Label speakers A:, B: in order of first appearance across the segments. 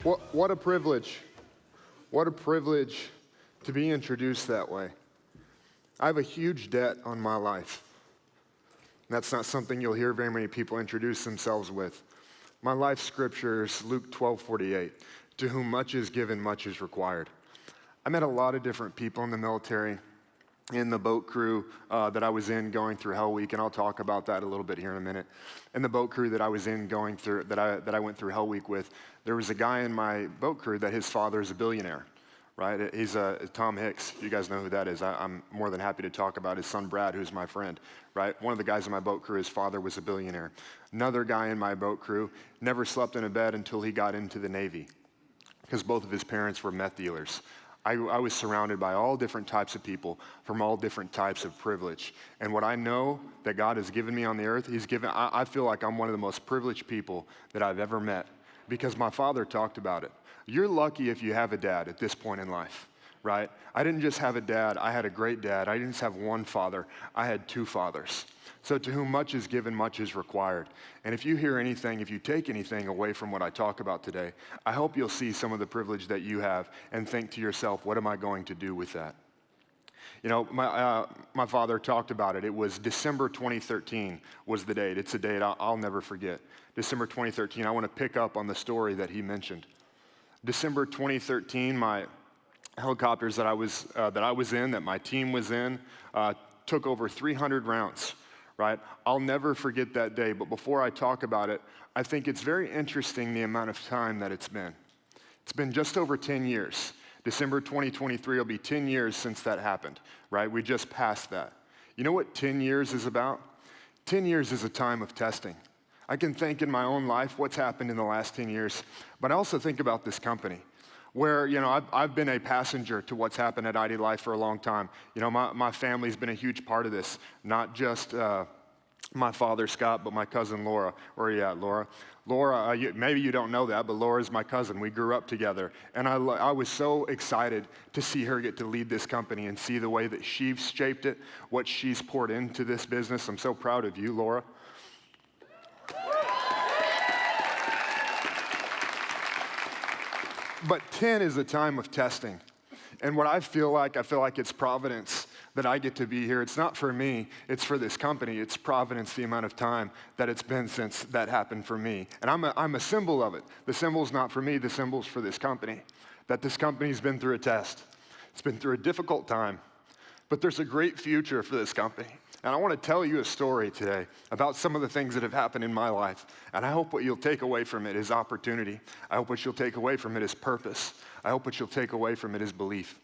A: What a privilege. What a privilege to be introduced that way. I have a huge debt on my life. That's not something you'll hear very many people introduce themselves with. My life scripture is Luke 12:48. To whom much is given, much is required. I met a lot of different people in the military, in the boat crew that I was in going through Hell Week, and I'll talk about that a little bit here in a minute. In the boat crew that I was in going through, that I went through Hell Week with, there was a guy in my boat crew that his father is a billionaire, right? He's Tom Hicks. You guys know who that is. I'm more than happy to talk about his son Brad, who's my friend, right? One of the guys in my boat crew, his father was a billionaire. Another guy in my boat crew never slept in a bed until he got into the Navy because both of his parents were meth dealers. I was surrounded by all different types of people from all different types of privilege. And what I know that God has given me on the earth, I feel like I'm one of the most privileged people that I've ever met because my father talked about it. You're lucky if you have a dad at this point in life, right? I didn't just have a dad, I had a great dad. I didn't just have one father, I had two fathers. So to whom much is given, much is required. And if you hear anything, if you take anything away from what I talk about today, I hope you'll see some of the privilege that you have and think to yourself, what am I going to do with that? You know, my father talked about it. It was December 2013 was the date. It's a date I'll never forget. December 2013, I want to pick up on the story that he mentioned. December 2013, my helicopters that I was in, that my team was in, took over 300 rounds. Right? I'll never forget that day, but before I talk about it, I think it's very interesting the amount of time that it's been. It's been just over 10 years. December 2023 will be 10 years since that happened, right? We just passed that. You know what 10 years is about? 10 years is a time of testing. I can think in my own life what's happened in the last 10 years, but I also think about this company where, you know, I've been a passenger to what's happened at ID Life for a long time. You know, my family's been a huge part of this, not just my father, Scott, but my cousin, Laura. Where are you at, Laura? Laura, maybe you don't know that, but Laura's my cousin. We grew up together, and I was so excited to see her get to lead this company and see the way that she's shaped it, what she's poured into this business. I'm so proud of you, Laura. But 10 is a time of testing. And what I feel like it's providence that I get to be here. It's not for me, it's for this company. It's providence, the amount of time that it's been since that happened for me. And I'm a symbol of it. The symbol's not for me, the symbol's for this company. That this company's been through a test. It's been through a difficult time, but there's a great future for this company. And I want to tell you a story today about some of the things that have happened in my life. And I hope what you'll take away from it is opportunity. I hope what you'll take away from it is purpose. I hope what you'll take away from it is belief.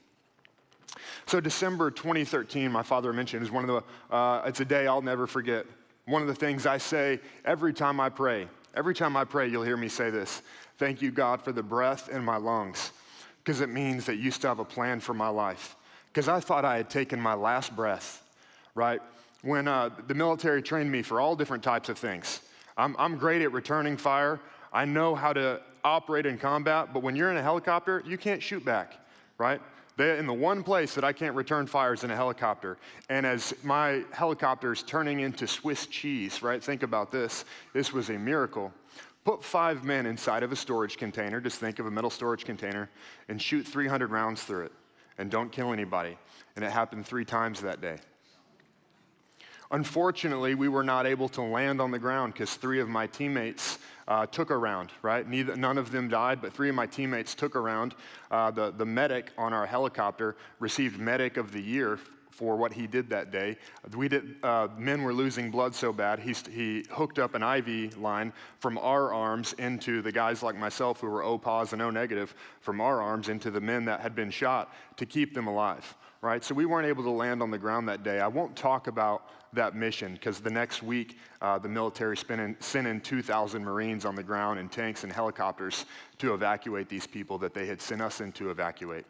A: So December 2013, my father mentioned, is it's a day I'll never forget. One of the things I say every time I pray, you'll hear me say this: thank you, God, for the breath in my lungs, because it means that you still have a plan for my life. Because I thought I had taken my last breath, right? When the military trained me for all different types of things. I'm great at returning fire. I know how to operate in combat, but when you're in a helicopter, you can't shoot back, right? In the one place that I can't return fire is in a helicopter. And as my helicopter is turning into Swiss cheese, right? Think about this. This was a miracle. Put 5 men inside of a storage container, just think of a metal storage container, and shoot 300 rounds through it. And don't kill anybody. And it happened 3 times that day. Unfortunately, we were not able to land on the ground because 3 of my teammates took a round, right? None of them died, but 3 of my teammates took a round. The medic on our helicopter received Medic of the Year for what he did that day. Men were losing blood so bad, he hooked up an IV line from our arms into the guys like myself who were O positive and O negative, from our arms into the men that had been shot to keep them alive, right? So we weren't able to land on the ground that day. I won't talk about that mission because the next week the military sent in 2,000 Marines on the ground in tanks and helicopters to evacuate these people that they had sent us in to evacuate.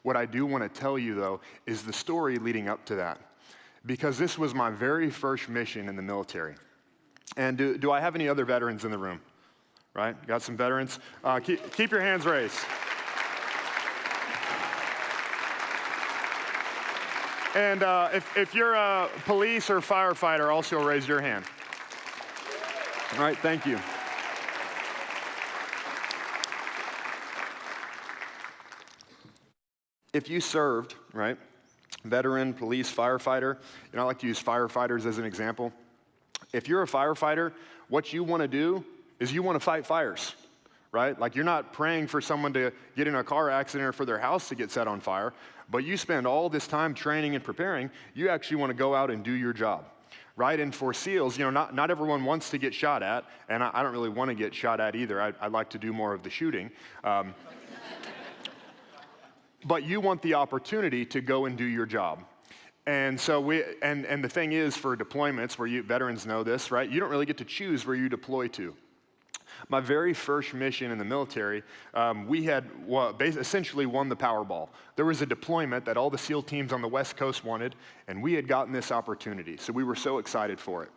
A: What I do want to tell you, though, is the story leading up to that, because this was my very first mission in the military. And do I have any other veterans in the room? Right? Got some veterans? Keep your hands raised. And if you're a police or firefighter, also raise your hand. All right, thank you.
B: if you served, right, veteran, police, firefighter, I like to use firefighters as an example. If you're a firefighter, what you want to do is you want to fight fires, right? Like you're not praying for someone to get in a car accident or for their house to get set on fire, but you spend all this time training and preparing. You actually want to go out and do your job, right? And for SEALs, not everyone wants to get shot at, and I don't really want to get shot at either. I'd like to do more of the shooting. But you want the opportunity to go and do your job. And so and the thing is, for deployments, veterans know this, right? You don't really get to choose where you deploy to. My very first mission in the military, we had essentially won the Powerball. There was a deployment that all the SEAL teams on the West Coast wanted, and we had gotten this opportunity. So we were so excited for it.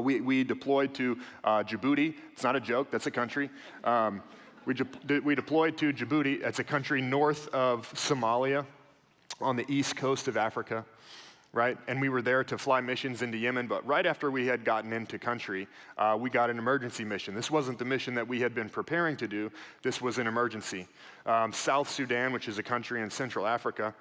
B: We deployed to Djibouti. It's not a joke, that's a country. We deployed to Djibouti. It's a country north of Somalia on the east coast of Africa, right? And we were there to fly missions into Yemen, but right after we had gotten into country, we got an emergency mission. This wasn't the mission that we had been preparing to do. This was an emergency. South Sudan, which is a country in Central Africa,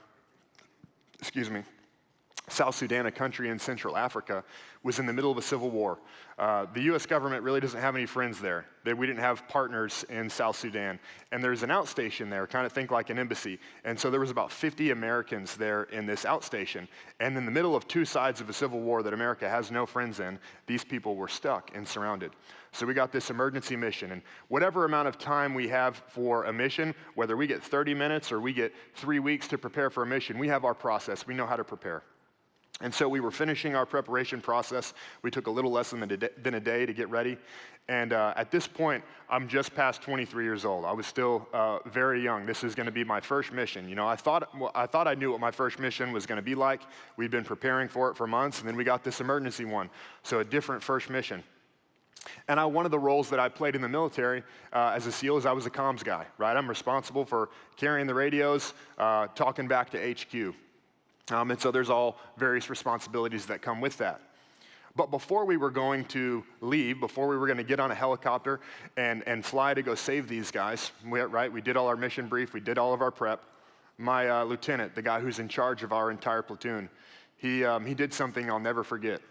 B: South Sudan, a country in Central Africa, was in the middle of a civil war. The U.S. government really doesn't have any friends there. We didn't have partners in South Sudan. And there's an outstation there, kind of think like an embassy. And so there was about 50 Americans there in this outstation. And in the middle of two sides of a civil war that America has no friends in, these people were stuck and surrounded. So we got this emergency mission. And whatever amount of time we have for a mission, whether we get 30 minutes or we get 3 weeks to prepare for a mission, we have our process. We know how to prepare. And so we were finishing our preparation process. We took a little less than a day to get ready. And at this point, I'm just past 23 years old. I was still very young. This is going to be my first mission. I thought I knew what my first mission was going to be like. We'd been preparing for it for months, and then we got this emergency one. So a different first mission. And one of the roles that I played in the military as a SEAL is I was a comms guy, right? I'm responsible for carrying the radios, talking back to HQ. And so there's all various responsibilities that come with that. But before we were going to leave, before we were going to get on a helicopter and fly to go save these guys, we did all our mission brief, we did all of our prep. My lieutenant, the guy who's in charge of our entire platoon, he did something I'll never forget.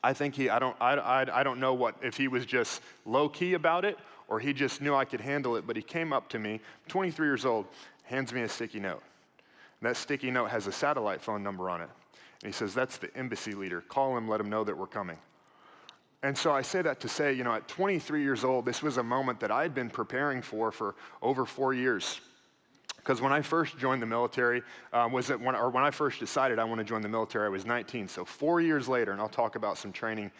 B: I think I don't know if he was just low key about it or he just knew I could handle it, but he came up to me, 23 years old, hands me a sticky note. That sticky note has a satellite phone number on it. And he says, that's the embassy leader. Call him, let him know that we're coming. And so I say that to say, at 23 years old, this was a moment that I had been preparing for over 4 years. Because when I first joined the military, when I first decided I want to join the military, I was 19. So 4 years later, and I'll talk about some training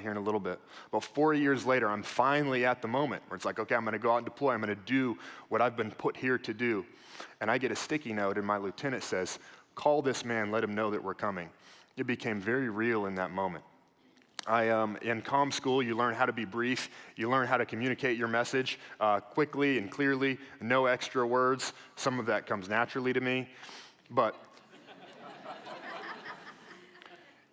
B: here in a little bit, but 4 years later, I'm finally at the moment where it's like, okay, I'm going to go out and deploy. I'm going to do what I've been put here to do. And I get a sticky note, and my lieutenant says, call this man, let him know that we're coming. It became very real in that moment. In comm school, you learn how to be brief. You learn how to communicate your message quickly and clearly, no extra words. Some of that comes naturally to me. But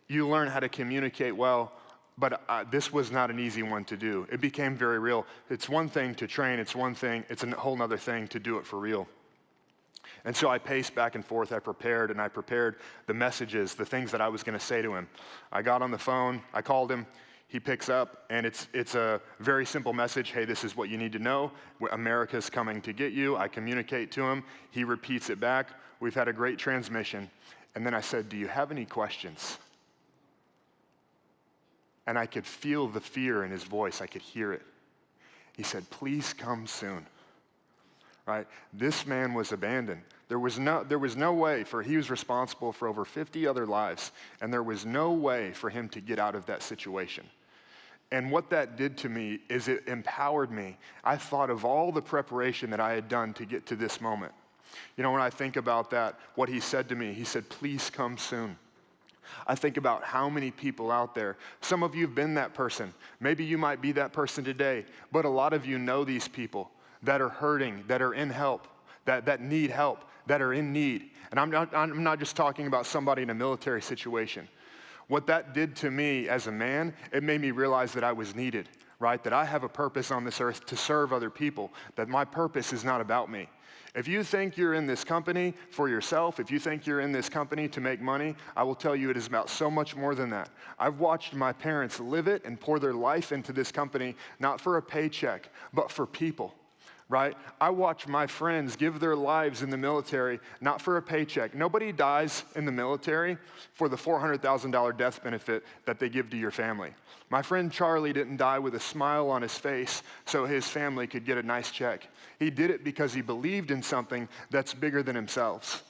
B: you learn how to communicate well. But this was not an easy one to do. It became very real. It's one thing to train. It's a whole other thing to do it for real. And so I paced back and forth. I prepared the messages, the things that I was going to say to him. I got on the phone. I called him. He picks up, and it's a very simple message. Hey, this is what you need to know. America's coming to get you. I communicate to him. He repeats it back. We've had a great transmission. And then I said, do you have any questions? And I could feel the fear in his voice. I could hear it. He said, please come soon. Right? This man was abandoned. There was no way he was responsible for over 50 other lives, and there was no way for him to get out of that situation. And what that did to me is it empowered me. I thought of all the preparation that I had done to get to this moment. When I think about that, what he said to me, he said, please come soon. I think about how many people out there. Some of you have been that person. Maybe you might be that person today, but a lot of you know these people that are hurting, that are in help, that need help, that are in need. And I'm not just talking about somebody in a military situation. What that did to me as a man, it made me realize that I was needed. right? That I have a purpose on this earth to serve other people, that my purpose is not about me. If you think you're in this company for yourself, if you think you're in this company to make money, I will tell you it is about so much more than that. I've watched my parents live it and pour their life into this company, not for a paycheck, but for people, right? I watch my friends give their lives in the military, not for a paycheck. Nobody dies in the military for the $400,000 death benefit that they give to your family. My friend Charlie didn't die with a smile on his face so his family could get a nice check. He did it because he believed in something that's bigger than himself.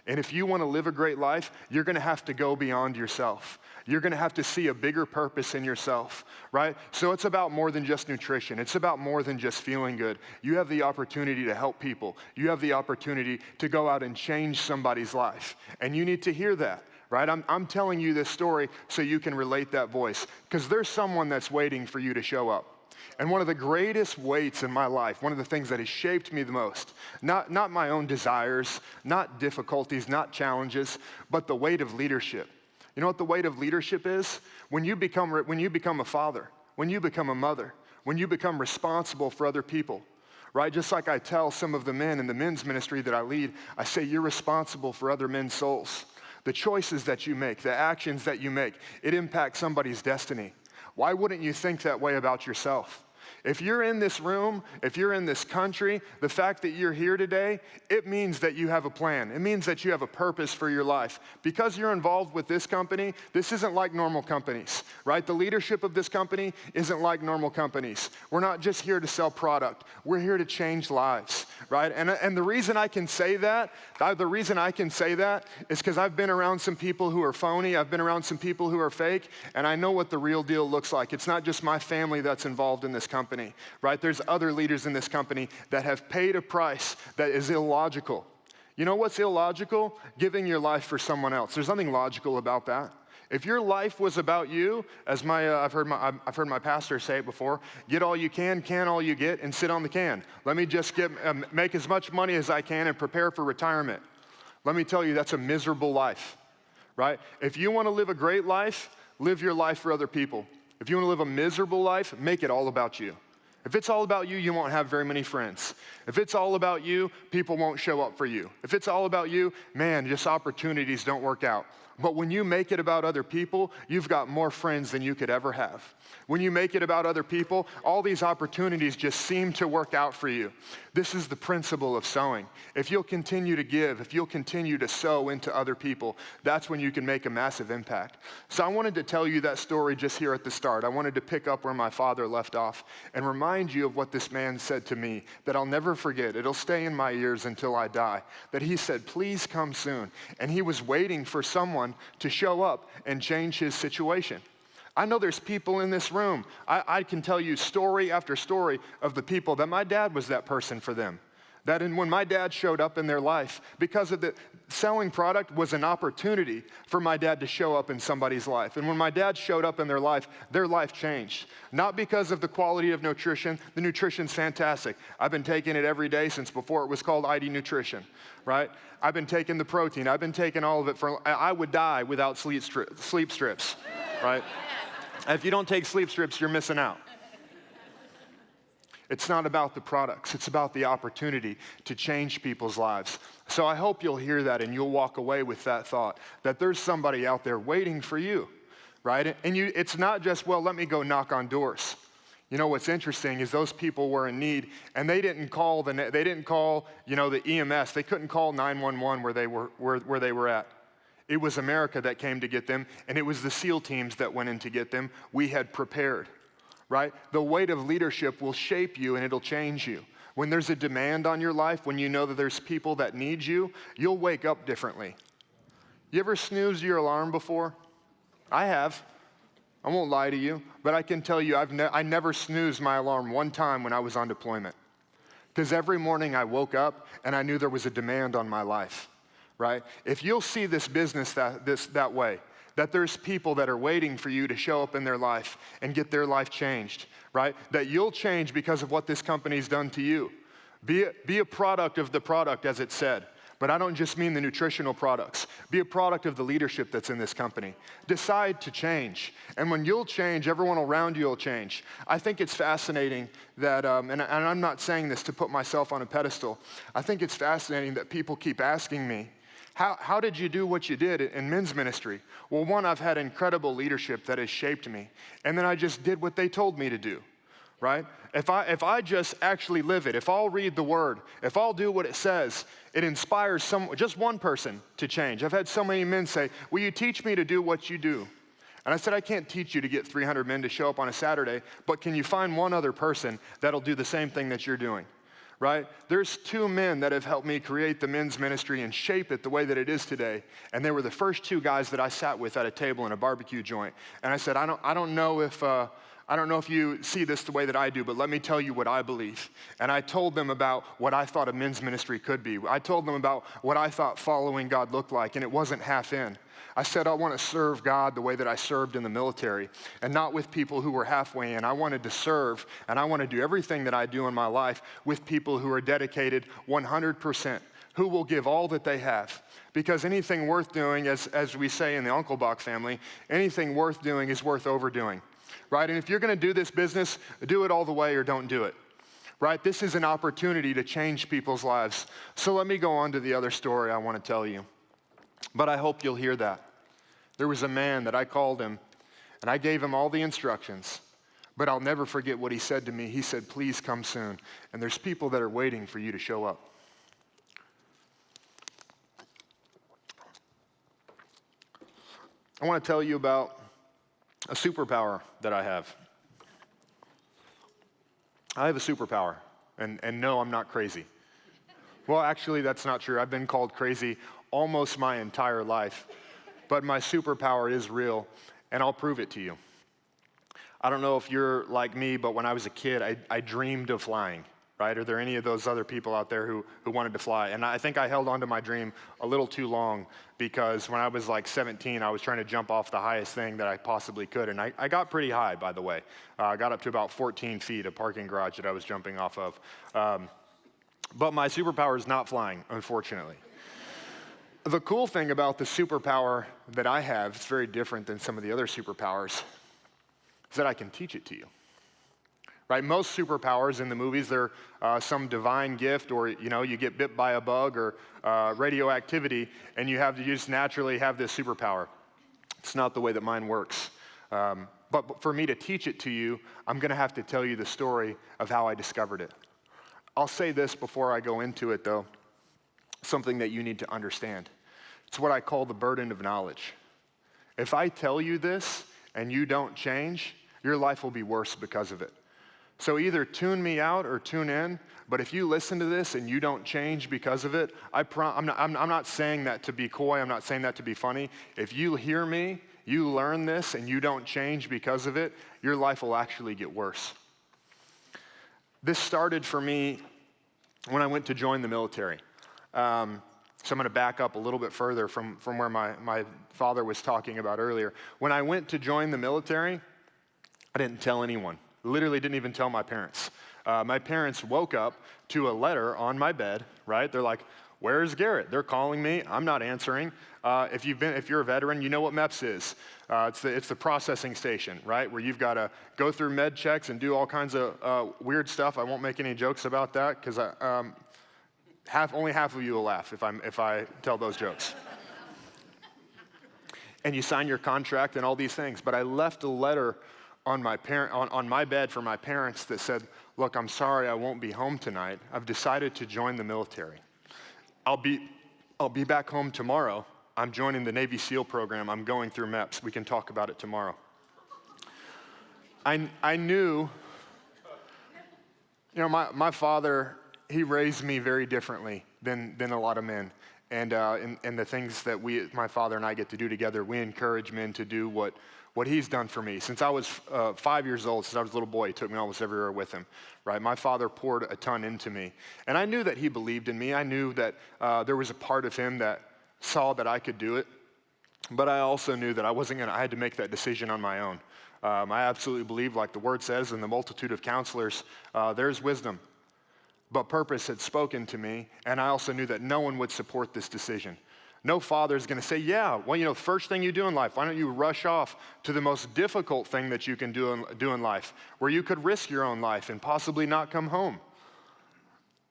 B: And if you want to live a great life, you're going to have to go beyond yourself. You're going to have to see a bigger purpose in yourself, right? So it's about more than just nutrition. It's about more than just feeling good. You have the opportunity to help people. You have the opportunity to go out and change somebody's life. And you need to hear that, right? I'm telling you this story so you can relate that voice, because there's someone that's waiting for you to show up. And one of the greatest weights in my life, one of the things that has shaped me the most, not my own desires, not difficulties, not challenges, but the weight of leadership. You know what the weight of leadership is? When you become a father, when you become a mother, when you become responsible for other people, right? Just like I tell some of the men in the men's ministry that I lead, I say you're responsible for other men's souls. The choices that you make, the actions that you make, it impacts somebody's destiny. Why wouldn't you think that way about yourself? If you're in this room, if you're in this country, the fact that you're here today, it means that you have a plan. It means that you have a purpose for your life. Because you're involved with this company, this isn't like normal companies, right? The leadership of this company isn't like normal companies. We're not just here to sell product. We're here to change lives, right? And the reason I can say that, is because I've been around some people who are phony. I've been around some people who are fake, and I know what the real deal looks like. It's not just my family that's involved in this company, right? There's other leaders in this company that have paid a price that is illogical. You know what's illogical? Giving your life for someone else. There's nothing logical about that. If your life was about you, as I've heard my pastor say it before, get all you can all you get, and sit on the can. Let me just make as much money as I can and prepare for retirement. Let me tell you, that's a miserable life, right? If you want to live a great life, live your life for other people. If you want to live a miserable life, make it all about you. If it's all about you, you won't have very many friends. If it's all about you, people won't show up for you. If it's all about you, man, just opportunities don't work out. But when you make it about other people, you've got more friends than you could ever have. When you make it about other people, all these opportunities just seem to work out for you. This is the principle of sowing. If you'll continue to give, if you'll continue to sow into other people, that's when you can make a massive impact. So I wanted to tell you that story just here at the start. I wanted to pick up where my father left off and remind you of what this man said to me that I'll never forget. It'll stay in my ears until I die. That he said, please come soon. And he was waiting for someone to show up and change his situation. I know there's people in this room. I can tell you story after story of the people that my dad was that person for them. When my dad showed up in their life, because of the selling product was an opportunity for my dad to show up in somebody's life. And when my dad showed up in their life changed. Not because of the quality of nutrition. The nutrition's fantastic. I've been taking it every day since before it was called ID Nutrition, right? I've been taking the protein. I've been taking all of it. I would die without sleep strips, right? If you don't take sleep strips, you're missing out. It's not about the products. It's about the opportunity to change people's lives. So I hope you'll hear that and you'll walk away with that thought that there's somebody out there waiting for you, right? And it's not just, well, let me go knock on doors. You know what's interesting is those people were in need, and they didn't call the EMS. They couldn't call 911 where they were at. It was America that came to get them, and it was the SEAL teams that went in to get them. We had prepared, right? The weight of leadership will shape you, and it'll change you. When there's a demand on your life, when you know that there's people that need you, you'll wake up differently. You ever snoozed your alarm before? I have. I won't lie to you, but I can tell you I never snoozed my alarm one time when I was on deployment. Because every morning I woke up, and I knew there was a demand on my life. Right? If you'll see this business that way, that there's people that are waiting for you to show up in their life and get their life changed, right? That you'll change because of what this company's done to you. Be a product of the product, as it said. But I don't just mean the nutritional products. Be a product of the leadership that's in this company. Decide to change. And when you'll change, everyone around you will change. I think it's fascinating that, and I'm not saying this to put myself on a pedestal, I think it's fascinating that people keep asking me, how did you do what you did in men's ministry? Well, one, I've had incredible leadership that has shaped me. And then I just did what they told me to do, right? If I just actually live it, if I'll read the word, if I'll do what it says, it inspires just one person to change. I've had so many men say, will you teach me to do what you do? And I said, I can't teach you to get 300 men to show up on a Saturday, but can you find one other person that'll do the same thing that you're doing? Right? There's 2 men that have helped me create the men's ministry and shape it the way that it is today. And they were the first 2 guys that I sat with at a table in a barbecue joint. And I said, I don't know if you see this the way that I do, but let me tell you what I believe. And I told them about what I thought a men's ministry could be. I told them about what I thought following God looked like, and it wasn't half in. I said, I want to serve God the way that I served in the military, and not with people who were halfway in. I wanted to serve, and I want to do everything that I do in my life with people who are dedicated 100%, who will give all that they have. Because anything worth doing, as we say in the Unclebach family, anything worth doing is worth overdoing, right? And if you're going to do this business, do it all the way or don't do it, right? This is an opportunity to change people's lives. So let me go on to the other story I want to tell you. But I hope you'll hear that. There was a man that I called him, and I gave him all the instructions, but I'll never forget what he said to me. He said, please come soon, and there's people that are waiting for you to show up. I want to tell you about a superpower that I have. I have a superpower, and no, I'm not crazy. Well, actually, that's not true. I've been called crazy almost my entire life. But my superpower is real, and I'll prove it to you. I don't know if you're like me, but when I was a kid, I dreamed of flying, right? Are there any of those other people out there who wanted to fly? And I think I held on to my dream a little too long, because when I was like 17, I was trying to jump off the highest thing that I possibly could. And I got pretty high, by the way. I got up to about 14 feet, a parking garage that I was jumping off of. But my superpower is not flying, unfortunately. The cool thing about the superpower that I have, it's very different than some of the other superpowers, is that I can teach it to you. Right? Most superpowers in the movies, they're some divine gift, or you get bit by a bug or radioactivity, and you just naturally have this superpower. It's not the way that mine works. But for me to teach it to you, I'm going to have to tell you the story of how I discovered it. I'll say this before I go into it, though, something that you need to understand. It's what I call the burden of knowledge. If I tell you this and you don't change, your life will be worse because of it. So either tune me out or tune in, but if you listen to this and you don't change because of it, I'm not saying that to be coy, I'm not saying that to be funny. If you hear me, you learn this, and you don't change because of it, your life will actually get worse. This started for me when I went to join the military. So I'm going to back up a little bit further from where my father was talking about earlier. When I went to join the military, I didn't tell anyone. Literally didn't even tell my parents. My parents woke up to a letter on my bed, right? They're like, where's Garrett? They're calling me. I'm not answering. If you're a veteran, you know what MEPS is. It's the processing station, right? Where you've got to go through med checks and do all kinds of weird stuff. I won't make any jokes about that, because only half of you will laugh if I tell those jokes. And you sign your contract and all these things. But I left a letter on my bed for my parents that said, look, I'm sorry I won't be home tonight. I've decided to join the military. I'll be back home tomorrow. I'm joining the Navy SEAL program. I'm going through MEPS. We can talk about it tomorrow. I knew, my father, he raised me very differently than a lot of men. And the things that my father and I get to do together, we encourage men to do what he's done for me. Since I was 5 years old, since I was a little boy, he took me almost everywhere with him, right? My father poured a ton into me. And I knew that he believed in me. I knew that there was a part of him that saw that I could do it. But I also knew that I had to make that decision on my own. I absolutely believe, like the word says, in the multitude of counselors, there's wisdom. but purpose had spoken to me, and I also knew that no one would support this decision. No father is going to say, yeah, well, first thing you do in life, why don't you rush off to the most difficult thing that you can do in life, where you could risk your own life and possibly not come home.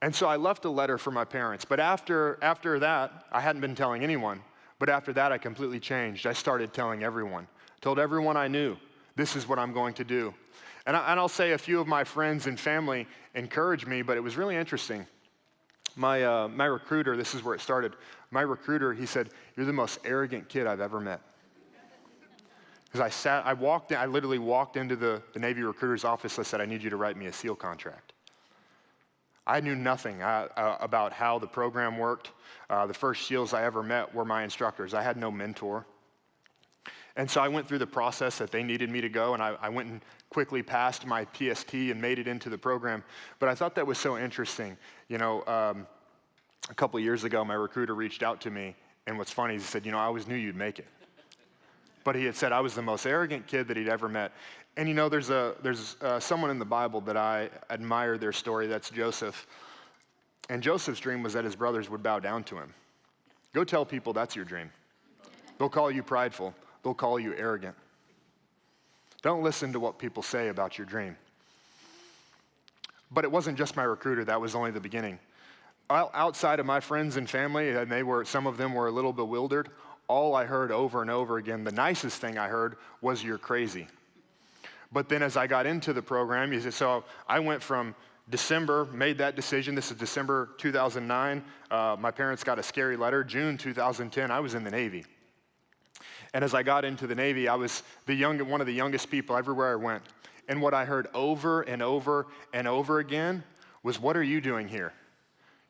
B: And so I left a letter for my parents. But after that, I hadn't been telling anyone. But after that, I completely changed. I started telling everyone. Told everyone I knew, this is what I'm going to do. And I'll say a few of my friends and family encouraged me, but it was really interesting. My recruiter, this is where it started. My recruiter, he said, "You're the most arrogant kid I've ever met." Because I literally walked into the Navy recruiter's office. I said, "I need you to write me a SEAL contract." I knew nothing about how the program worked. The first SEALs I ever met were my instructors. I had no mentor. And so I went through the process that they needed me to go, and I went and quickly passed my PST and made it into the program. But I thought that was so interesting. A couple of years ago, my recruiter reached out to me, and what's funny is he said, "I always knew you'd make it." But he had said I was the most arrogant kid that he'd ever met. And there's someone in the Bible that I admire their story, that's Joseph. And Joseph's dream was that his brothers would bow down to him. Go tell people that's your dream. They'll call you prideful. They'll call you arrogant. Don't listen to what people say about your dream. But it wasn't just my recruiter, that was only the beginning. Outside of my friends and family, and some of them were a little bewildered, all I heard over and over again, the nicest thing I heard was, "You're crazy." But then as I got into the program, so I went from December, made that decision. This is December 2009. My parents got a scary letter. June 2010, I was in the Navy. And as I got into the Navy, I was one of the youngest people everywhere I went. And what I heard over and over and over again was, "What are you doing here?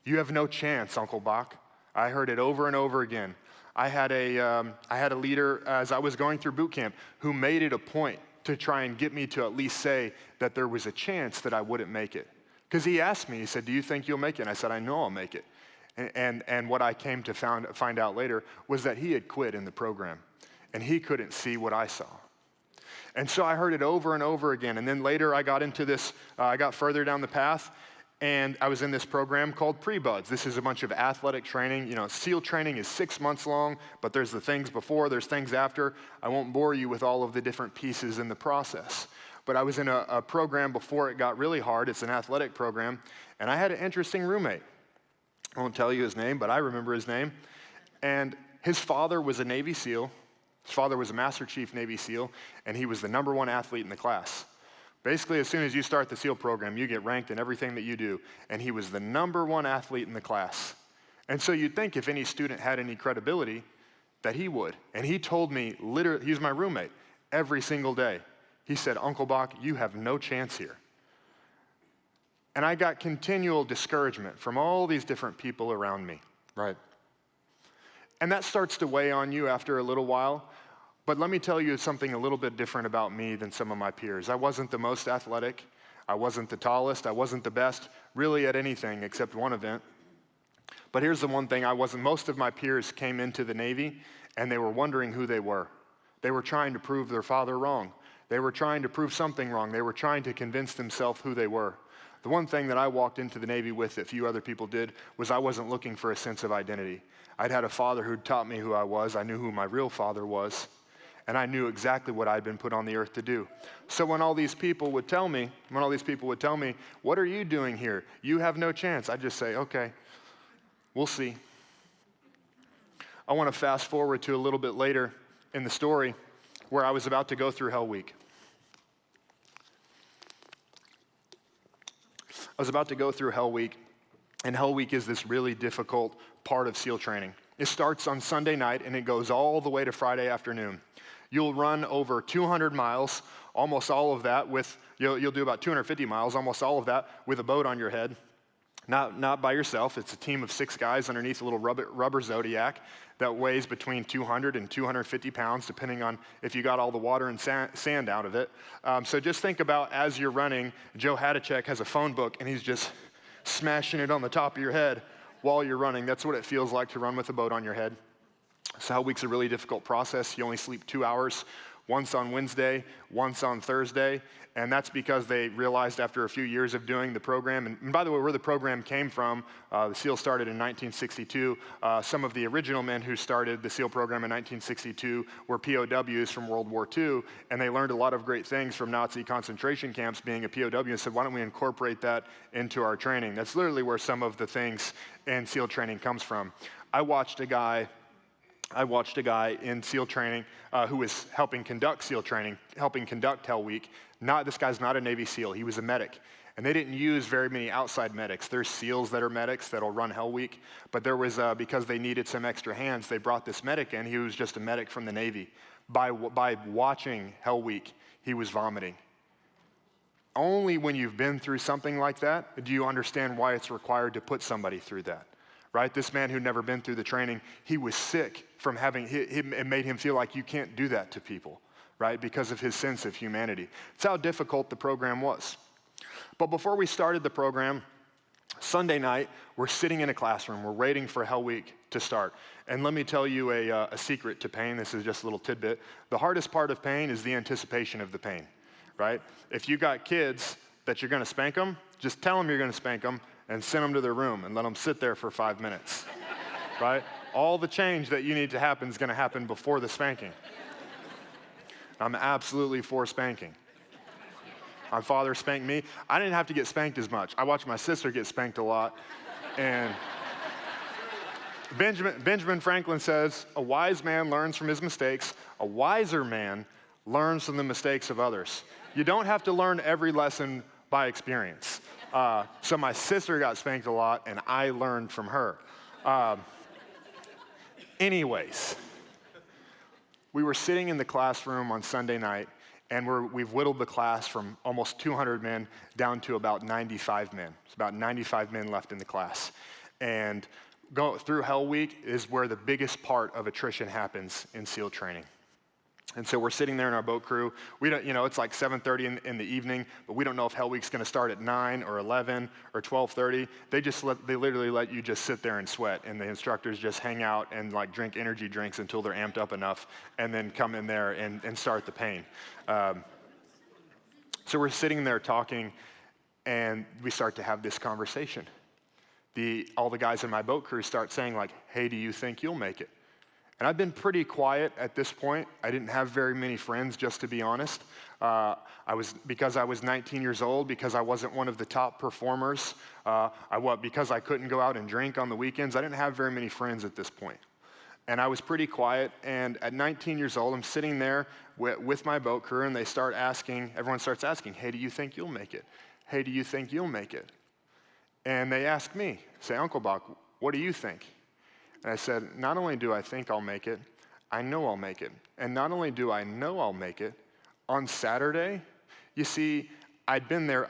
B: You have no chance, Unclebach." I heard it over and over again. I had a leader as I was going through boot camp who made it a point to try and get me to at least say that there was a chance that I wouldn't make it. Because he asked me, he said, "Do you think you'll make it?" And I said, "I know I'll make it." And what I came to find out later was that he had quit in the program, and he couldn't see what I saw. And so I heard it over and over again. And then later I got into this, I got further down the path, and I was in this program called Pre-Buds. This is a bunch of athletic training. SEAL training is 6 months long, but there's the things before, there's things after. I won't bore you with all of the different pieces in the process. But I was in a program before it got really hard. It's an athletic program, and I had an interesting roommate. I won't tell you his name, but I remember his name. And his father was a Navy SEAL. His father was a Master Chief Navy SEAL, and he was the #1 athlete in the class. Basically, as soon as you start the SEAL program, you get ranked in everything that you do, and he was the #1 athlete in the class. And so you'd think if any student had any credibility, that he would. And he told me, literally, he was my roommate, every single day. He said, "Unclebach, you have no chance here." And I got continual discouragement from all these different people around me, right? And that starts to weigh on you after a little while. But let me tell you something a little bit different about me than some of my peers. I wasn't the most athletic. I wasn't the tallest. I wasn't the best really at anything except one event. But here's the one thing I wasn't. Most of my peers came into the Navy, and they were wondering who they were. They were trying to prove their father wrong. They were trying to prove something wrong. They were trying to convince themselves who they were. The one thing that I walked into the Navy with that few other people did was I wasn't looking for a sense of identity. I'd had a father who taught me who I was. I knew who my real father was. And I knew exactly what I'd been put on the earth to do. So when all these people would tell me, "What are you doing here? You have no chance," I'd just say, "Okay, we'll see." I want to fast forward to a little bit later in the story where I was about to go through Hell Week. I was about to go through Hell Week, and Hell Week is this really difficult part of SEAL training. It starts on Sunday night, and it goes all the way to Friday afternoon. You'll run over 200 miles, almost all of that you'll do about 250 miles, almost all of that with a boat on your head. Not by yourself. It's a team of 6 guys underneath a little rubber Zodiac that weighs between 200 and 250 pounds, depending on if you got all the water and sand out of it. So just think about as you're running, Joe Hadachek has a phone book, and he's just smashing it on the top of your head while you're running. That's what it feels like to run with a boat on your head. So Hell Week's a really difficult process. You only sleep 2 hours. once on Wednesday, once on Thursday. And that's because they realized after a few years of doing the program, and by the way, where the program came from, the SEAL started in 1962. Some of the original men who started the SEAL program in 1962 were POWs from World War II, and they learned a lot of great things from Nazi concentration camps being a POW, and said, why don't we incorporate that into our training? That's literally where some of the things in SEAL training comes from. I watched a guy in SEAL training who was helping conduct SEAL training, helping conduct Hell Week. This guy's not a Navy SEAL. He was a medic. And they didn't use very many outside medics. There's SEALs that are medics that'll run Hell Week. But there was, because they needed some extra hands, they brought this medic in. He was just a medic from the Navy. By watching Hell Week, he was vomiting. Only when you've been through something like that do you understand why it's required to put somebody through that. Right? This man who'd never been through the training, he was sick from it made him feel like you can't do that to people, right? Because of his sense of humanity. It's how difficult the program was. But before we started the program, Sunday night, we're sitting in a classroom. We're waiting for Hell Week to start. And let me tell you a secret to pain. This is just a little tidbit. The hardest part of pain is the anticipation of the pain, right? If you got kids that you're going to spank them, just tell them you're going to spank them and send them to their room and let them sit there for 5 minutes, right? All the change that you need to happen is going to happen before the spanking. I'm absolutely for spanking. My father spanked me. I didn't have to get spanked as much. I watched my sister get spanked a lot. And Benjamin Franklin says, a wise man learns from his mistakes. A wiser man learns from the mistakes of others. You don't have to learn every lesson by experience. So my sister got spanked a lot, and I learned from her. Anyways, we were sitting in the classroom on Sunday night, and we've whittled the class from almost 200 men down to about 95 men. There's about 95 men left in the class. And go through Hell Week is where the biggest part of attrition happens in SEAL training. And so we're sitting there in our boat crew. We don't, it's like 7:30 in the evening, but we don't know if Hell Week's going to start at 9 or 11 or 12:30. They literally let you just sit there and sweat, and the instructors just hang out and like drink energy drinks until they're amped up enough, and then come in there and start the pain. So we're sitting there talking, and we start to have this conversation. All the guys in my boat crew start saying like, "Hey, do you think you'll make it?" And I've been pretty quiet at this point. I didn't have very many friends, just to be honest. Because I was 19 years old, because I wasn't one of the top performers, because I couldn't go out and drink on the weekends, I didn't have very many friends at this point. And I was pretty quiet, and at 19 years old, I'm sitting there with my boat crew, and everyone starts asking, "Hey, do you think you'll make it? Hey, do you think you'll make it?" And they ask me, say, "Unclebach, what do you think?" And I said, not only do I think I'll make it, I know I'll make it. And not only do I know I'll make it, on Saturday, you see, I'd been there,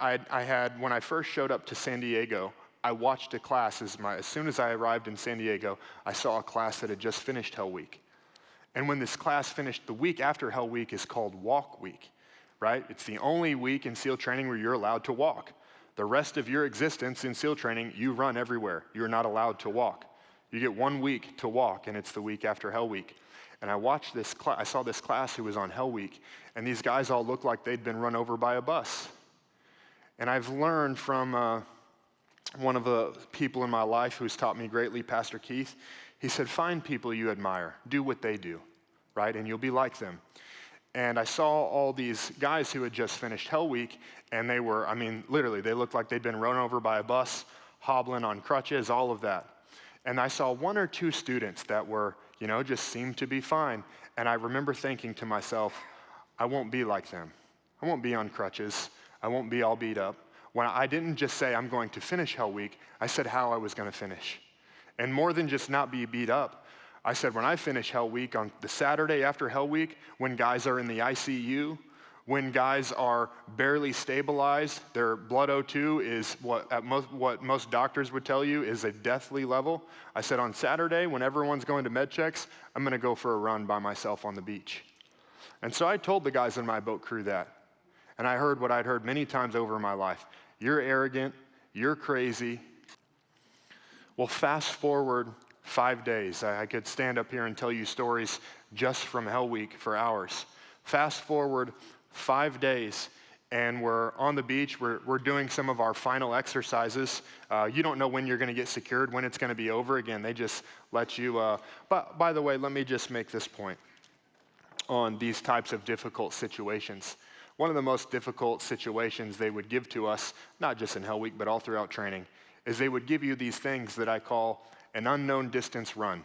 B: when I first showed up to San Diego, I watched a class, as soon as I arrived in San Diego, I saw a class that had just finished Hell Week. And when this class finished, the week after Hell Week is called Walk Week, right? It's the only week in SEAL training where you're allowed to walk. The rest of your existence in SEAL training, you run everywhere. You're not allowed to walk. You get 1 week to walk, and it's the week after Hell Week. And I saw this class who was on Hell Week, and these guys all looked like they'd been run over by a bus. And I've learned from one of the people in my life who's taught me greatly, Pastor Keith. He said, find people you admire. Do what they do, right? And you'll be like them. And I saw all these guys who had just finished Hell Week, and they were, literally, they looked like they'd been run over by a bus, hobbling on crutches, all of that. And I saw 1 or 2 students that were, just seemed to be fine. And I remember thinking to myself, I won't be like them. I won't be on crutches. I won't be all beat up. When I didn't just say I'm going to finish Hell Week, I said how I was going to finish. And more than just not be beat up, I said when I finish Hell Week on the Saturday after Hell Week, when guys are in the ICU, when guys are barely stabilized, their blood O2 is what most doctors would tell you is a deathly level. I said on Saturday, when everyone's going to med checks, I'm going to go for a run by myself on the beach. And so I told the guys in my boat crew that. And I heard what I'd heard many times over in my life. You're arrogant. You're crazy. Well, fast forward 5 days. I could stand up here and tell you stories just from Hell Week for hours. Fast forward 5 days, and we're on the beach. We're doing some of our final exercises. You don't know when you're going to get secured, when it's going to be over. Again, they just let you. But by the way, let me just make this point on these types of difficult situations. One of the most difficult situations they would give to us, not just in Hell Week, but all throughout training, is they would give you these things that I call an unknown distance run.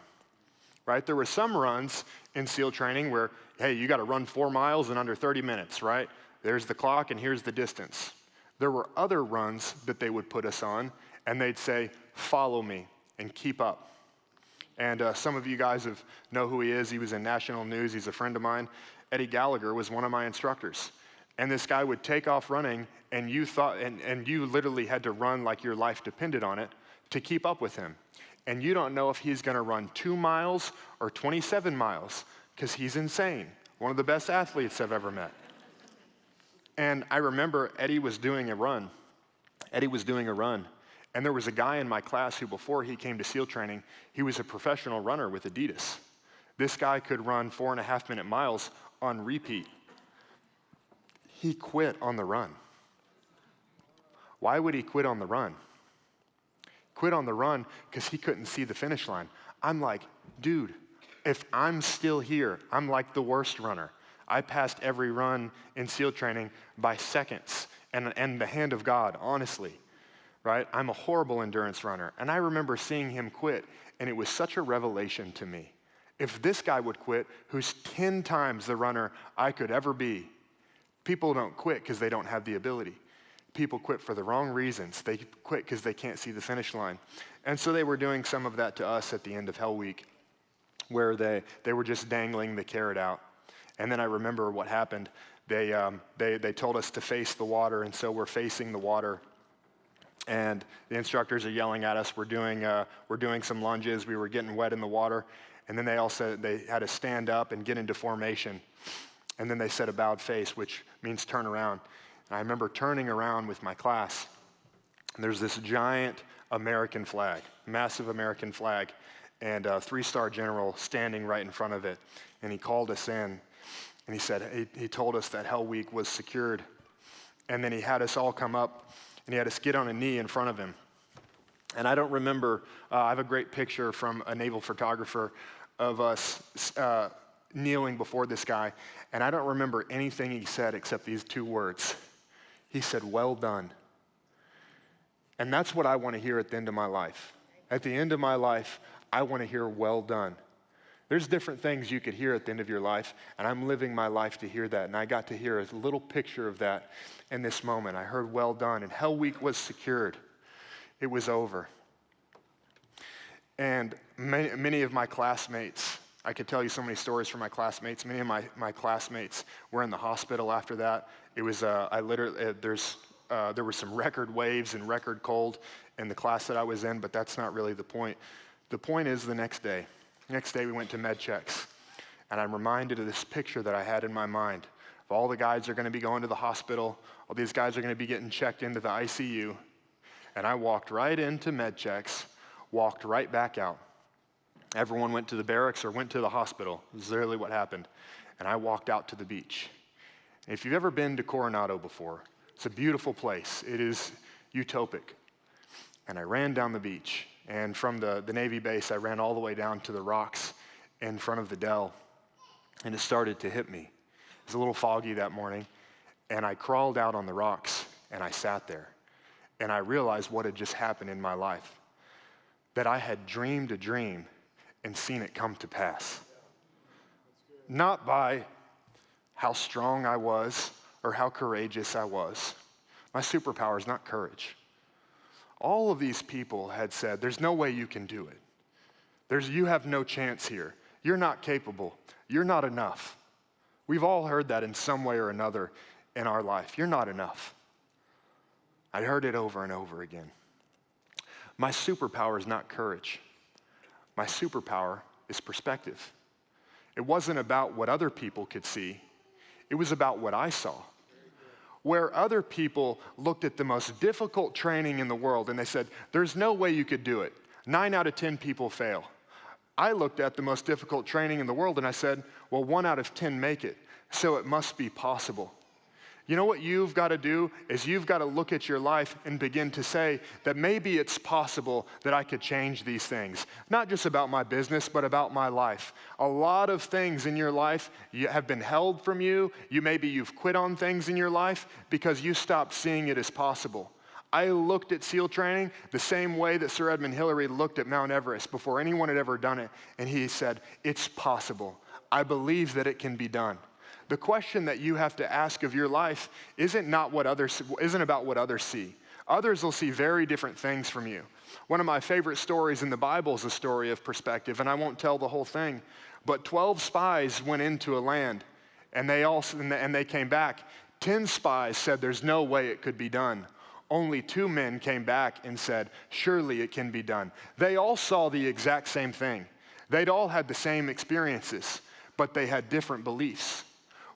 B: Right? There were some runs in SEAL training where, hey, you got to run 4 miles in under 30 minutes, right? There's the clock and here's the distance. There were other runs that they would put us on, and they'd say, follow me and keep up. And some of you guys know who he is. He was in national news. He's a friend of mine. Eddie Gallagher was one of my instructors. And this guy would take off running, and you literally had to run like your life depended on it to keep up with him. And you don't know if he's going to run 2 miles or 27 miles because he's insane. One of the best athletes I've ever met. And I remember Eddie was doing a run. And there was a guy in my class who, before he came to SEAL training, he was a professional runner with Adidas. This guy could run 4.5-minute miles on repeat. He quit on the run. Why would he quit on the run? Quit on the run because he couldn't see the finish line. I'm like, dude, if I'm still here, I'm like the worst runner. I passed every run in SEAL training by seconds and the hand of God, honestly, right? I'm a horrible endurance runner. And I remember seeing him quit, and it was such a revelation to me. If this guy would quit, who's 10 times the runner I could ever be, people don't quit because they don't have the ability. People quit for the wrong reasons. They quit because they can't see the finish line. And so they were doing some of that to us at the end of Hell Week, where they were just dangling the carrot out. And then I remember what happened. They told us to face the water, and so we're facing the water. And the instructors are yelling at us. We're doing some lunges. We were getting wet in the water. And then they had to stand up and get into formation. And then they said a bowed face, which means turn around. And I remember turning around with my class. And there's this giant American flag, massive American flag, and a 3-star general standing right in front of it. And he called us in, and he said, he told us that Hell Week was secured. And then he had us all come up, and he had us get on a knee in front of him. And I don't remember, I have a great picture from a naval photographer of us kneeling before this guy, and I don't remember anything he said except these 2 words. He said, well done. And that's what I want to hear at the end of my life. At the end of my life, I want to hear well done. There's different things you could hear at the end of your life, and I'm living my life to hear that. And I got to hear a little picture of that in this moment. I heard well done, and Hell Week was secured. It was over. And many of my classmates, I could tell you so many stories from my classmates. Many of my classmates were in the hospital after that. It was, there were some record waves and record cold in the class that I was in, but that's not really the point. The point is the next day. Next day we went to med checks, and I'm reminded of this picture that I had in my mind of all the guys are going to be going to the hospital, all these guys are going to be getting checked into the ICU, and I walked right into med checks, walked right back out. Everyone went to the barracks or went to the hospital. This is literally what happened. And I walked out to the beach. If you've ever been to Coronado before, it's a beautiful place. It is utopic. And I ran down the beach. And from the Navy base, I ran all the way down to the rocks in front of the Dell. And it started to hit me. It was a little foggy that morning. And I crawled out on the rocks, and I sat there. And I realized what had just happened in my life. That I had dreamed a dream and seen it come to pass. Not by how strong I was or how courageous I was. My superpower is not courage. All of these people had said, there's no way you can do it. You have no chance here. You're not capable. You're not enough. We've all heard that in some way or another in our life. You're not enough. I heard it over and over again. My superpower is not courage. My superpower is perspective. It wasn't about what other people could see. It was about what I saw. Where other people looked at the most difficult training in the world and they said, there's no way you could do it. 9 out of 10 people fail. I looked at the most difficult training in the world and I said, well, 1 out of 10 make it, so it must be possible. You know what you've got to do is you've got to look at your life and begin to say that maybe it's possible that I could change these things. Not just about my business, but about my life. A lot of things in your life have been held from you. Maybe you've quit on things in your life because you stopped seeing it as possible. I looked at SEAL training the same way that Sir Edmund Hillary looked at Mount Everest before anyone had ever done it, and he said, it's possible. I believe that it can be done. The question that you have to ask of your life isn't about what others see. Others will see very different things from you. One of my favorite stories in the Bible is a story of perspective, and I won't tell the whole thing, but 12 spies went into a land, and they came back. 10 spies said there's no way it could be done. Only 2 men came back and said, surely it can be done. They all saw the exact same thing. They'd all had the same experiences, but they had different beliefs.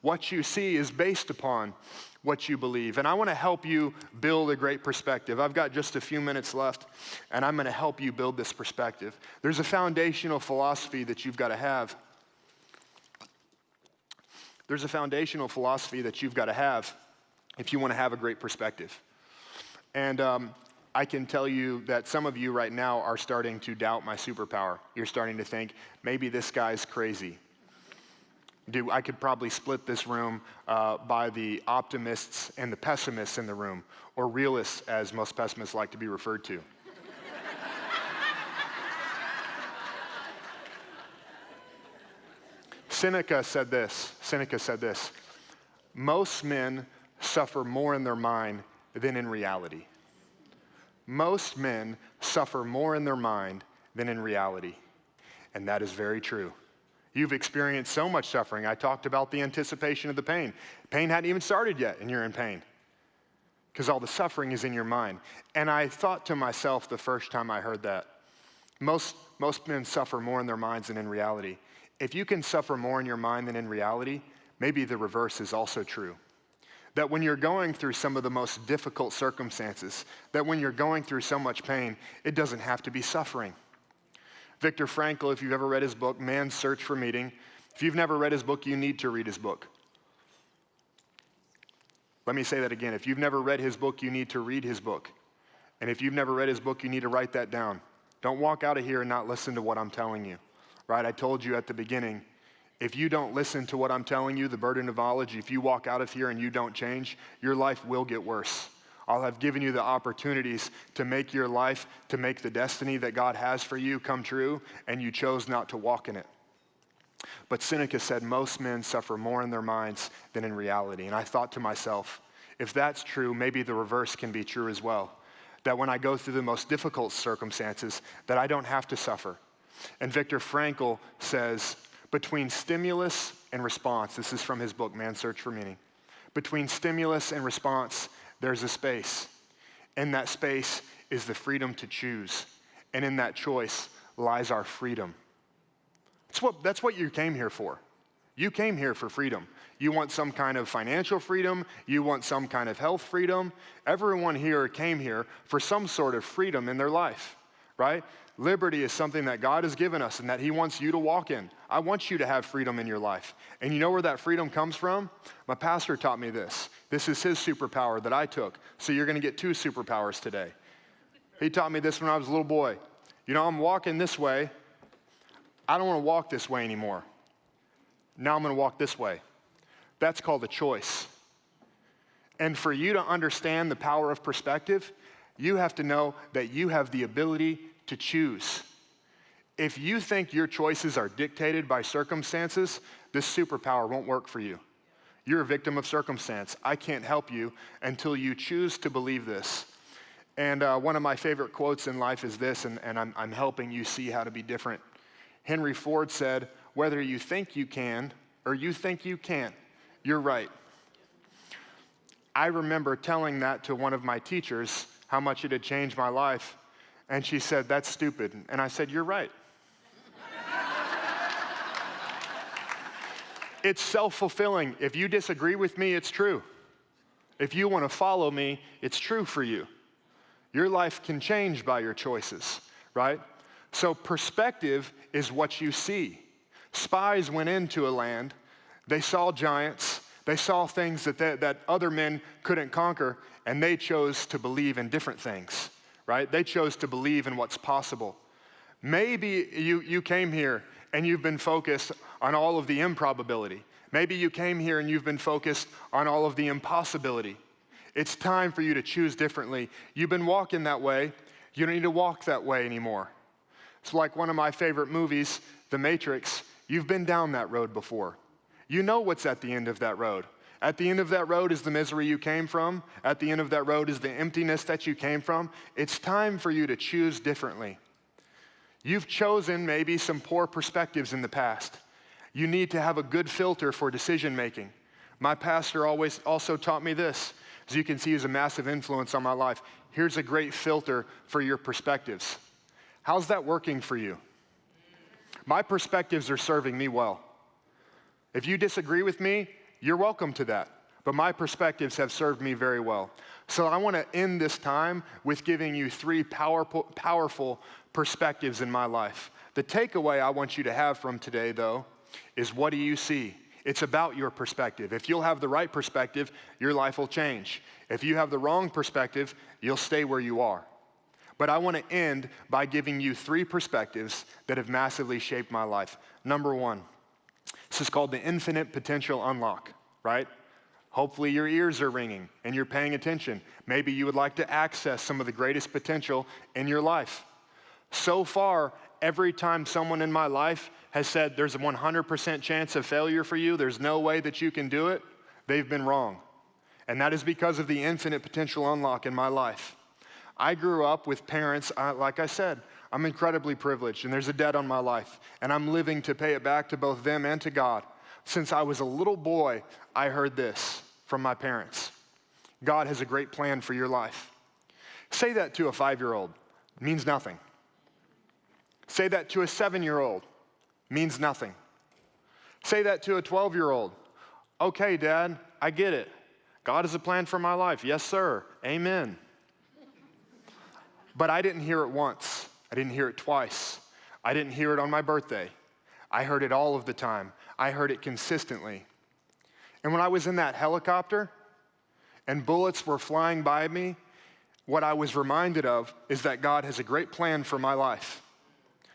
B: What you see is based upon what you believe. And I want to help you build a great perspective. I've got just a few minutes left, and I'm going to help you build this perspective. There's a foundational philosophy that you've got to have. There's a foundational philosophy that you've got to have if you want to have a great perspective. And I can tell you that some of you right now are starting to doubt my superpower. You're starting to think, maybe this guy's crazy. I could probably split this room by the optimists and the pessimists in the room, or realists, as most pessimists like to be referred to. Seneca said this, most men suffer more in their mind than in reality. Most men suffer more in their mind than in reality. And that is very true. You've experienced so much suffering. I talked about the anticipation of the pain. Pain hadn't even started yet, and you're in pain because all the suffering is in your mind. And I thought to myself the first time I heard that, most men suffer more in their minds than in reality. If you can suffer more in your mind than in reality, maybe the reverse is also true. That when you're going through some of the most difficult circumstances, that when you're going through so much pain, it doesn't have to be suffering. Viktor Frankl, if you've ever read his book, Man's Search for Meaning, if you've never read his book, you need to read his book. Let me say that again. If you've never read his book, you need to read his book. And if you've never read his book, you need to write that down. Don't walk out of here and not listen to what I'm telling you. Right? I told you at the beginning, if you don't listen to what I'm telling you, the burden of knowledge, if you walk out of here and you don't change, your life will get worse. I'll have given you the opportunities to make your life, to make the destiny that God has for you come true, and you chose not to walk in it. But Seneca said most men suffer more in their minds than in reality. And I thought to myself, if that's true, maybe the reverse can be true as well. That when I go through the most difficult circumstances, that I don't have to suffer. And Viktor Frankl says, between stimulus and response, this is from his book, Man's Search for Meaning. Between stimulus and response, there's a space. In that space is the freedom to choose. And in that choice lies our freedom. That's what you came here for. You came here for freedom. You want some kind of financial freedom. You want some kind of health freedom. Everyone here came here for some sort of freedom in their life, right? Liberty is something that God has given us and that he wants you to walk in. I want you to have freedom in your life. And you know where that freedom comes from? My pastor taught me this. This is his superpower that I took. So you're going to get 2 superpowers today. He taught me this when I was a little boy. You know, I'm walking this way. I don't want to walk this way anymore. Now I'm going to walk this way. That's called a choice. And for you to understand the power of perspective, you have to know that you have the ability to choose. If you think your choices are dictated by circumstances, this superpower won't work for you. You're a victim of circumstance. I can't help you until you choose to believe this. And one of my favorite quotes in life is this, and I'm helping you see how to be different. Henry Ford said, whether you think you can or you think you can't, you're right. I remember telling that to one of my teachers, how much it had changed my life. And she said, that's stupid. And I said, you're right. It's self-fulfilling. If you disagree with me, it's true. If you want to follow me, it's true for you. Your life can change by your choices, right? So perspective is what you see. Spies went into a land, they saw giants, they saw things that other men couldn't conquer, and they chose to believe in different things, right? They chose to believe in what's possible. Maybe you came here and you've been focused on all of the improbability. Maybe you came here and you've been focused on all of the impossibility. It's time for you to choose differently. You've been walking that way. You don't need to walk that way anymore. It's like one of my favorite movies, The Matrix. You've been down that road before. You know what's at the end of that road. At the end of that road is the misery you came from. At the end of that road is the emptiness that you came from. It's time for you to choose differently. You've chosen maybe some poor perspectives in the past. You need to have a good filter for decision making. My pastor always also taught me this. As you can see, he's a massive influence on my life. Here's a great filter for your perspectives. How's that working for you? My perspectives are serving me well. If you disagree with me, you're welcome to that. But my perspectives have served me very well. So I want to end this time with giving you 3 powerful perspectives in my life. The takeaway I want you to have from today, though, is what do you see? It's about your perspective. If you'll have the right perspective, your life will change. If you have the wrong perspective, you'll stay where you are. But I want to end by giving you 3 perspectives that have massively shaped my life. Number 1, this is called the infinite potential unlock, right? Hopefully your ears are ringing and you're paying attention. Maybe you would like to access some of the greatest potential in your life. So far, every time someone in my life has said there's a 100% chance of failure for you, there's no way that you can do it, they've been wrong. And that is because of the infinite potential unlock in my life. I grew up with parents, like I said, I'm incredibly privileged, and there's a debt on my life, and I'm living to pay it back to both them and to God. Since I was a little boy, I heard this from my parents. God has a great plan for your life. Say that to a 5-year-old, it means nothing. Say that to a 7-year-old, means nothing. Say that to a 12-year-old. Okay, Dad, I get it. God has a plan for my life. Yes, sir. Amen. But I didn't hear it once. I didn't hear it twice. I didn't hear it on my birthday. I heard it all of the time. I heard it consistently. And when I was in that helicopter and bullets were flying by me, what I was reminded of is that God has a great plan for my life.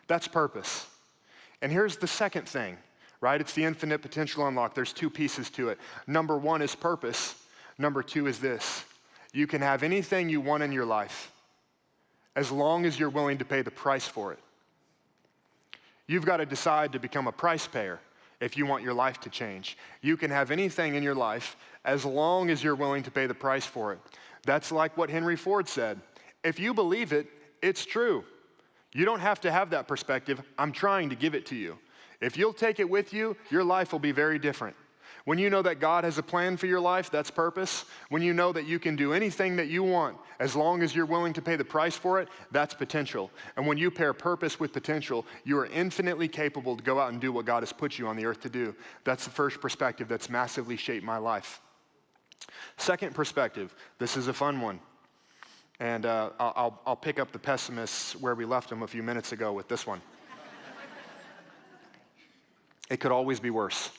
B: That's purpose. And here's the second thing, right? It's the infinite potential unlock. There's 2 pieces to it. Number 1 is purpose. Number 2 is this. You can have anything you want in your life as long as you're willing to pay the price for it. You've got to decide to become a price payer if you want your life to change. You can have anything in your life as long as you're willing to pay the price for it. That's like what Henry Ford said. If you believe it, it's true. You don't have to have that perspective. I'm trying to give it to you. If you'll take it with you, your life will be very different. When you know that God has a plan for your life, that's purpose. When you know that you can do anything that you want, as long as you're willing to pay the price for it, that's potential. And when you pair purpose with potential, you are infinitely capable to go out and do what God has put you on the earth to do. That's the first perspective that's massively shaped my life. Second perspective, this is a fun one. And I'll pick up the pessimists where we left them a few minutes ago with this one. It could always be worse.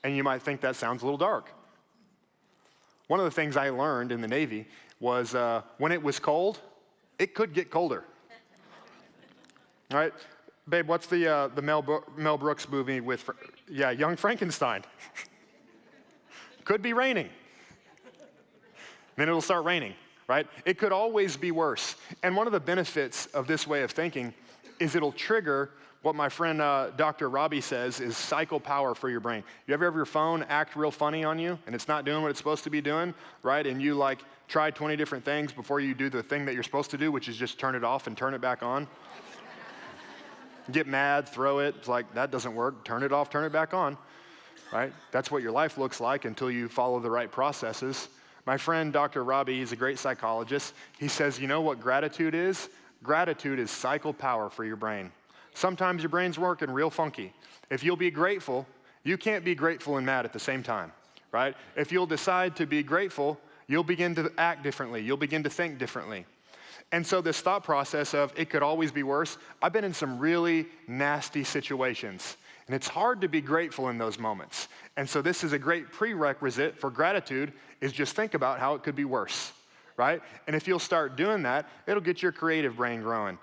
B: And you might think that sounds a little dark. One of the things I learned in the Navy was when it was cold, it could get colder. All right, babe, what's the Mel Brooks movie with, Young Frankenstein? Could be raining. Then it'll start raining, right? It could always be worse. And one of the benefits of this way of thinking is it'll trigger what my friend Dr. Robbie says is cycle power for your brain. You ever have your phone act real funny on you and it's not doing what it's supposed to be doing, right? And you like try 20 different things before you do the thing that you're supposed to do, which is just turn it off and turn it back on. Get mad, throw it. It's like, that doesn't work. Turn it off, turn it back on, right? That's what your life looks like until you follow the right processes. My friend, Dr. Robbie, he's a great psychologist. He says, you know what gratitude is? Gratitude is cycle power for your brain. Sometimes your brain's working real funky. If you'll be grateful, you can't be grateful and mad at the same time, right? If you'll decide to be grateful, you'll begin to act differently. You'll begin to think differently. And so this thought process of it could always be worse, I've been in some really nasty situations. And it's hard to be grateful in those moments. And so this is a great prerequisite for gratitude, is just think about how it could be worse, right? And if you'll start doing that, it'll get your creative brain growing.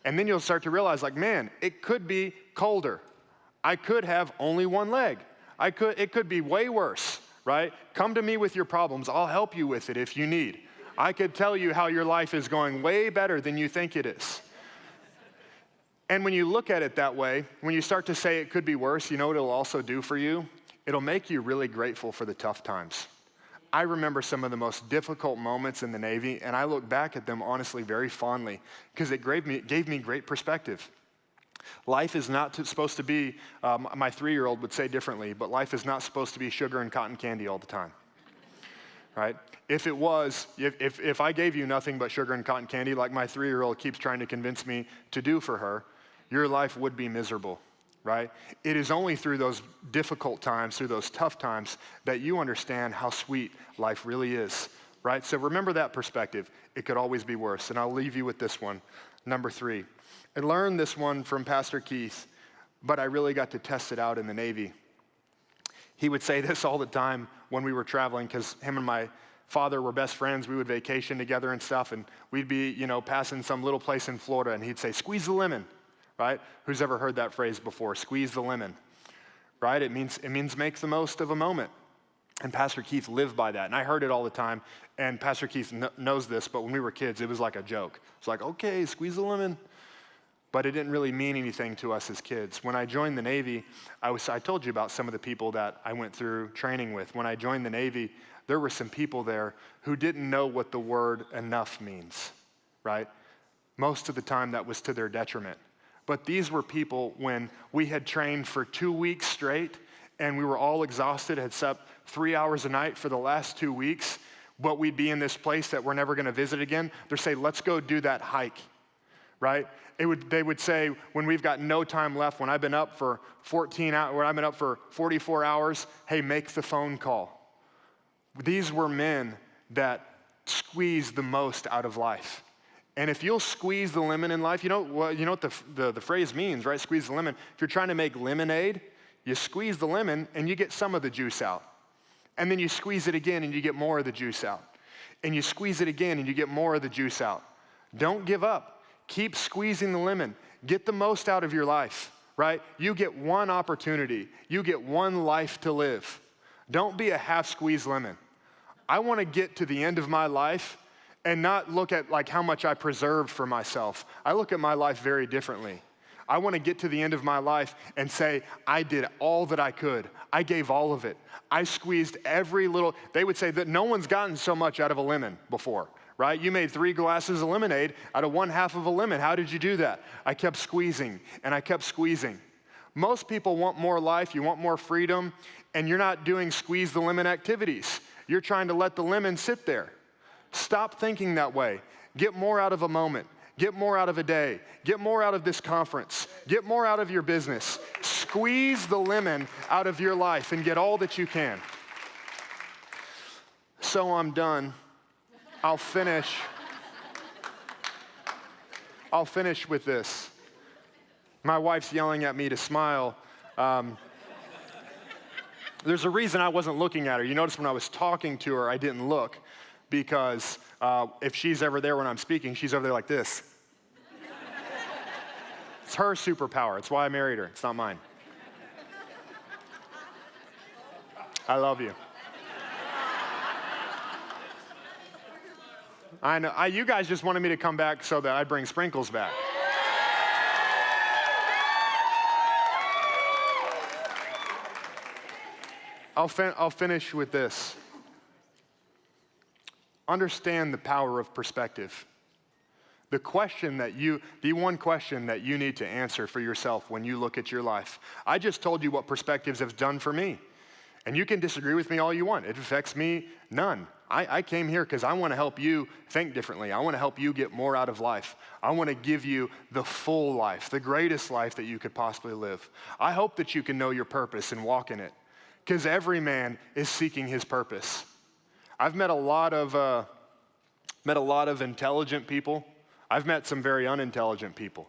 B: And then you'll start to realize, like, man, it could be colder. I could have only one leg. It could be way worse, right? Come to me with your problems. I'll help you with it if you need. I could tell you how your life is going way better than you think it is. And when you look at it that way, when you start to say it could be worse, you know what it'll also do for you? It'll make you really grateful for the tough times. I remember some of the most difficult moments in the Navy, and I look back at them honestly very fondly because it gave me great perspective. Life is not supposed to be, my 3-year-old would say differently, but life is not supposed to be sugar and cotton candy all the time, right? If it was, if I gave you nothing but sugar and cotton candy like my 3-year-old keeps trying to convince me to do for her, your life would be miserable, right? It is only through those difficult times, through those tough times, that you understand how sweet life really is, right? So remember that perspective. It could always be worse. And I'll leave you with this one, number 3. I learned this one from Pastor Keith, but I really got to test it out in the Navy. He would say this all the time when we were traveling, because him and my father were best friends. We would vacation together and stuff, and we'd be, passing some little place in Florida, and he'd say, "Squeeze the lemon," right? Who's ever heard that phrase before? Squeeze the lemon, right? It means make the most of a moment. And Pastor Keith lived by that, and I heard it all the time. And Pastor Keith knows this, but when we were kids, it was like a joke. It's like, okay, squeeze the lemon. But it didn't really mean anything to us as kids. When I joined the Navy, I told you about some of the people that I went through training with. When I joined the Navy, there were some people there who didn't know what the word enough means, right? Most of the time that was to their detriment. But these were people when we had trained for 2 weeks straight and we were all exhausted, had slept 3 hours a night for the last 2 weeks, but we'd be in this place that we're never gonna visit again. They'd say, let's go do that hike, right? They would say, when we've got no time left, when I've been up for 14 hours, when I've been up for 44 hours, hey, make the phone call. These were men that squeezed the most out of life. And if you'll squeeze the lemon in life, you know what the phrase means, right? Squeeze the lemon. If you're trying to make lemonade, you squeeze the lemon and you get some of the juice out. And then you squeeze it again and you get more of the juice out. And you squeeze it again and you get more of the juice out. Don't give up. Keep squeezing the lemon. Get the most out of your life, right? You get one opportunity. You get one life to live. Don't be a half-squeezed lemon. I want to get to the end of my life and not look at like how much I preserved for myself. I look at my life very differently. I want to get to the end of my life and say, I did all that I could. I gave all of it. I squeezed every little, they would say that no one's gotten so much out of a lemon before, right? You made 3 glasses of lemonade out of 1/2 of a lemon. How did you do that? I kept squeezing and I kept squeezing. Most people want more life, you want more freedom, and you're not doing squeeze the lemon activities. You're trying to let the lemon sit there. Stop thinking that way. Get more out of a moment. Get more out of a day. Get more out of this conference. Get more out of your business. Squeeze the lemon out of your life and get all that you can. So I'm done. I'll finish with this. My wife's yelling at me to smile. There's a reason I wasn't looking at her. You notice when I was talking to her, I didn't look, because if she's ever there when I'm speaking, she's over there like this. It's her superpower. It's why I married her. It's not mine. I love you. I know. You guys just wanted me to come back so that I bring sprinkles back. I'll finish with this. Understand the power of perspective. The one question that you need to answer for yourself when you look at your life. I just told you what perspectives have done for me. And you can disagree with me all you want. It affects me none. I came here because I want to help you think differently. I want to help you get more out of life. I want to give you the full life, the greatest life that you could possibly live. I hope that you can know your purpose and walk in it, because every man is seeking his purpose. I've met a lot of intelligent people, I've met some very unintelligent people.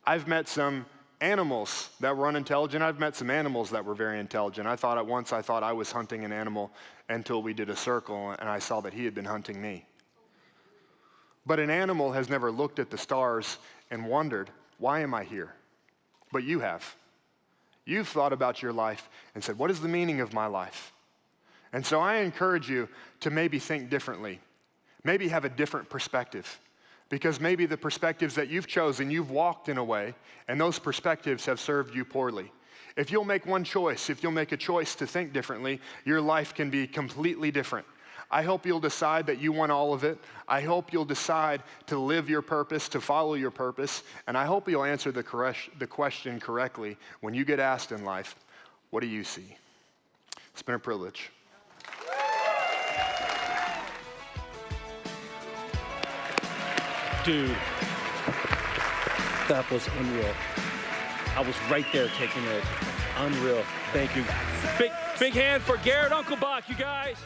B: I've met some animals that were unintelligent. I've met some animals that were very intelligent. I thought I was hunting an animal until we did a circle and I saw that he had been hunting me. But an animal has never looked at the stars and wondered, why am I here? But you have. You've thought about your life and said, what is the meaning of my life? And so I encourage you to maybe think differently, maybe have a different perspective, because maybe the perspectives that you've chosen, you've walked in a way, and those perspectives have served you poorly. If you'll make one choice, if you'll make a choice to think differently, your life can be completely different. I hope you'll decide that you want all of it. I hope you'll decide to live your purpose, to follow your purpose, and I hope you'll answer the question correctly when you get asked in life, what do you see? It's been a privilege.
C: Dude, that was unreal. I was right there taking it. Unreal. Thank you. Big hand for Garrett Unclebach, you guys.